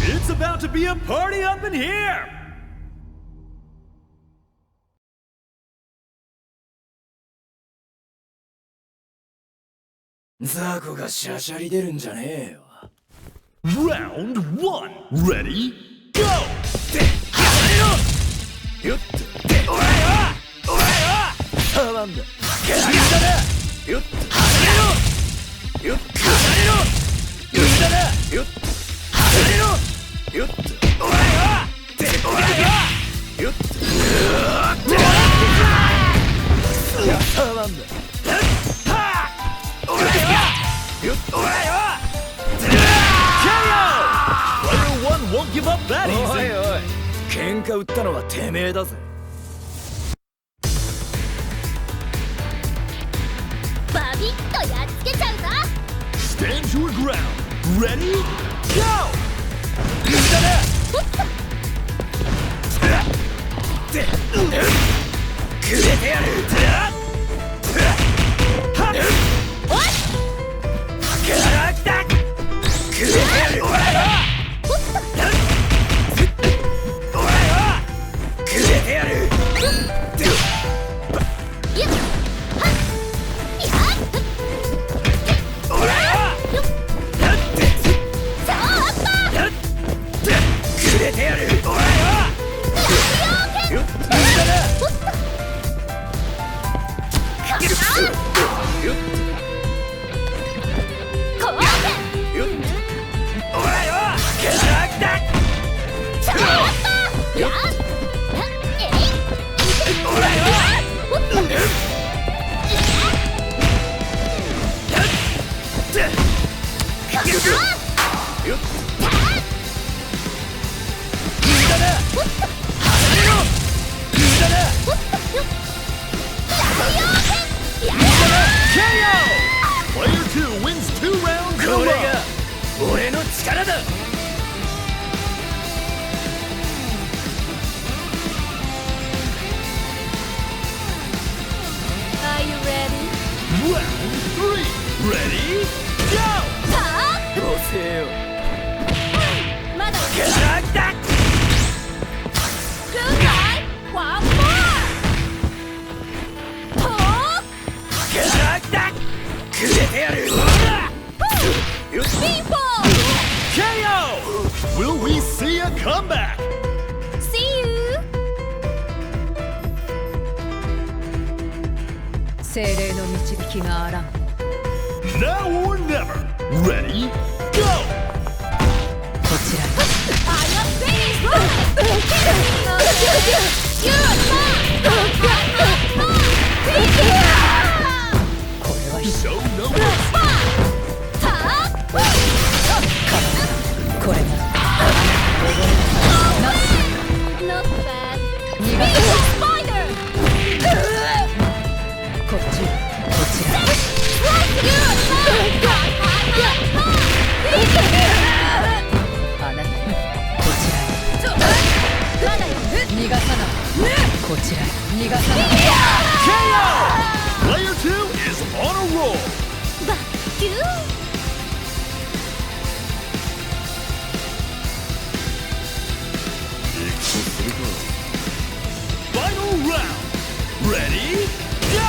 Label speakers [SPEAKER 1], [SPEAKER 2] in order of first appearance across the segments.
[SPEAKER 1] It's about to be a party up in here!
[SPEAKER 2] ザコがシャシャリ出るんじゃねえよ。
[SPEAKER 1] Round 1 Ready Go!
[SPEAKER 2] よっとお前は触んだ。けられたな。よっとよっとよっだな。よっとよっとお前はよっと触んだ。お前はよっとお前は
[SPEAKER 1] KO! Player 1 won't give up that
[SPEAKER 2] おい
[SPEAKER 1] easy!
[SPEAKER 2] おい、喧嘩売ったのはてめえだぜ。
[SPEAKER 3] バビッとやっつけちゃうぞ。
[SPEAKER 1] Stand your ground! Ready Go!
[SPEAKER 2] 無駄だ。くれてやる。
[SPEAKER 3] おい
[SPEAKER 2] くれてやる。お前はくれてやる。
[SPEAKER 3] よっはっやっ
[SPEAKER 2] お前は
[SPEAKER 3] そうアッパー
[SPEAKER 2] くれてやる。お前はよっ無駄だ。よっ
[SPEAKER 3] こう
[SPEAKER 2] よっお前はくらくだ。
[SPEAKER 3] そうアッパーやっえい
[SPEAKER 2] お前はよっ無駄だ。無駄だ。
[SPEAKER 1] KO! Player 2 wins 2 rounds in a
[SPEAKER 2] これ
[SPEAKER 1] row!
[SPEAKER 2] が俺の力だ。
[SPEAKER 3] Are you ready?
[SPEAKER 1] Round 3 Ready Go!
[SPEAKER 3] さあ
[SPEAKER 2] どうせよ。
[SPEAKER 3] まだ
[SPEAKER 2] くらくだ。
[SPEAKER 3] くらいワンモアと
[SPEAKER 2] くらくだ。くれてやる。よっ
[SPEAKER 3] ピンポン
[SPEAKER 1] KO! Will we see a comeback?
[SPEAKER 3] See you
[SPEAKER 4] 精霊の導きがあらん。
[SPEAKER 1] Now or never! Ready Go!
[SPEAKER 4] こちら
[SPEAKER 3] I am finished You are
[SPEAKER 4] これは
[SPEAKER 1] Show no
[SPEAKER 3] さあ
[SPEAKER 4] これが
[SPEAKER 3] Not bad
[SPEAKER 4] 逃が
[SPEAKER 3] Big spider
[SPEAKER 4] こっちら
[SPEAKER 3] You are
[SPEAKER 4] あなたこちら
[SPEAKER 3] まだよ
[SPEAKER 4] 逃がさないこちら逃がさない
[SPEAKER 1] KO! Player 2 is on a roll!
[SPEAKER 3] バッキュー
[SPEAKER 1] Final round! Ready Go!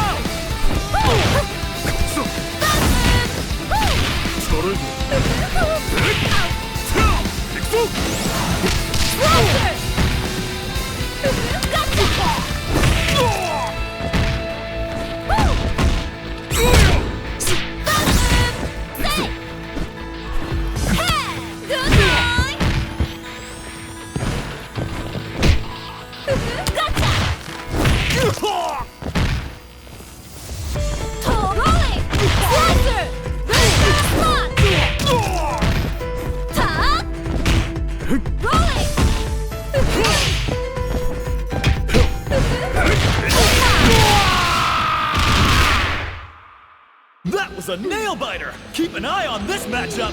[SPEAKER 1] 'That was a nail biter! Keep an eye on this matchup!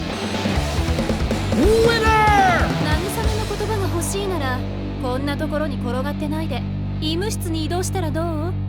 [SPEAKER 1] Winner!
[SPEAKER 3] 慰めの言葉が欲しいならこんなところに転がってないで医務室に移動したらどう？